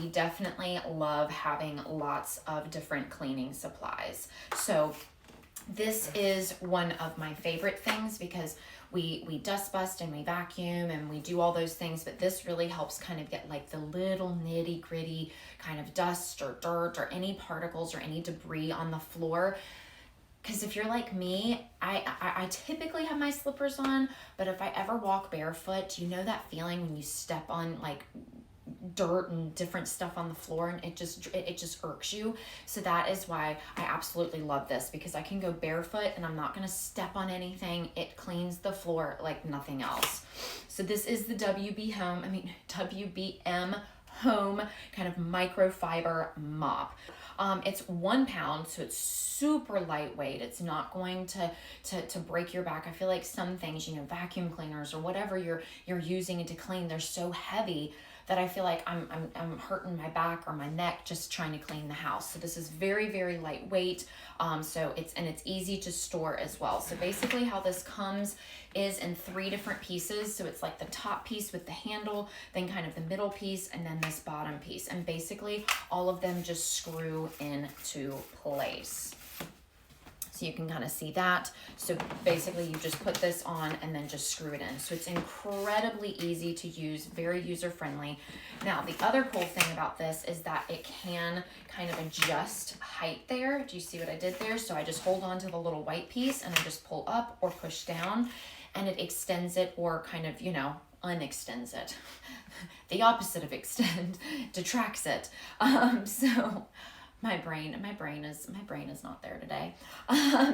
we definitely love having lots of different cleaning supplies. So this is one of my favorite things because we dust bust and we vacuum and we do all those things, but this really helps kind of get like the little nitty gritty kind of dust or dirt or any particles or any debris on the floor. Because if you're like me, I typically have my slippers on, but if I ever walk barefoot, you know that feeling when you step on like dirt and different stuff on the floor, and it just irks you. So that is why I absolutely love this, because I can go barefoot and I'm not going to step on anything. It cleans the floor like nothing else. So this is the WBM Home kind of microfiber mop. It's 1 pound, so it's super lightweight. It's not going to break your back. I feel like some things, you know, vacuum cleaners or whatever you're using it to clean, they're so heavy that I feel like I'm hurting my back or my neck just trying to clean the house. So this is very, very lightweight. So it's easy to store as well. So basically how this comes is in 3 different pieces. So it's like the top piece with the handle, then kind of the middle piece, and then this bottom piece. And basically all of them just screw into place. So you can kind of see that. So basically you just put this on and then just screw it in. So it's incredibly easy to use, very user-friendly. Now, the other cool thing about this is that it can kind of adjust height there. Do you see what I did there? So I just hold on to the little white piece and I just pull up or push down, and it extends it or kind of, you know, unextends it. The opposite of extend, detracts it. So my brain is not there today.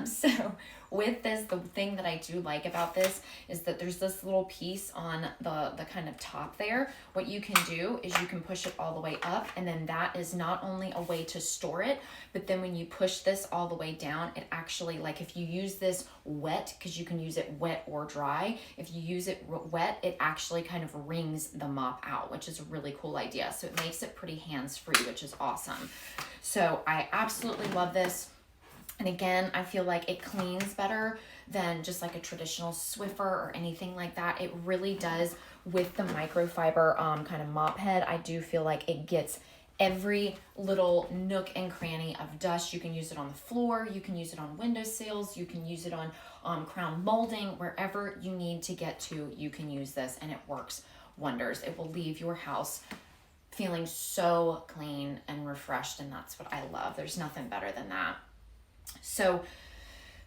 So with this, the thing that I do like about this is that there's this little piece on the kind of top there. What you can do is you can push it all the way up, and then that is not only a way to store it, but then when you push this all the way down, it actually, like if you use this wet, because you can use it wet or dry, if you use it wet, it actually kind of wrings the mop out, which is a really cool idea. So it makes it pretty hands-free, which is awesome. So I absolutely love this. And again, I feel like it cleans better than just like a traditional Swiffer or anything like that. It really does with the microfiber kind of mop head. I do feel like it gets every little nook and cranny of dust. You can use it on the floor, you can use it on windowsills, you can use it on crown molding, wherever you need to get to, you can use this, and it works wonders. It will leave your house feeling so clean and refreshed, and that's what I love. There's nothing better than that. So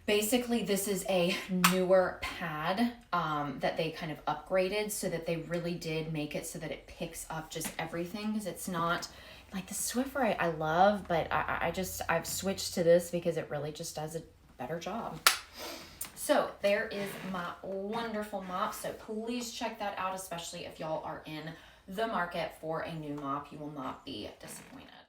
basically this is a newer pad that they kind of upgraded, so that they really did make it so that it picks up just everything, because it's not like the Swiffer I love, but I've switched to this because it really just does a better job. So there is my wonderful mop. So please check that out, especially if y'all are in the market for a new mop. You will not be disappointed.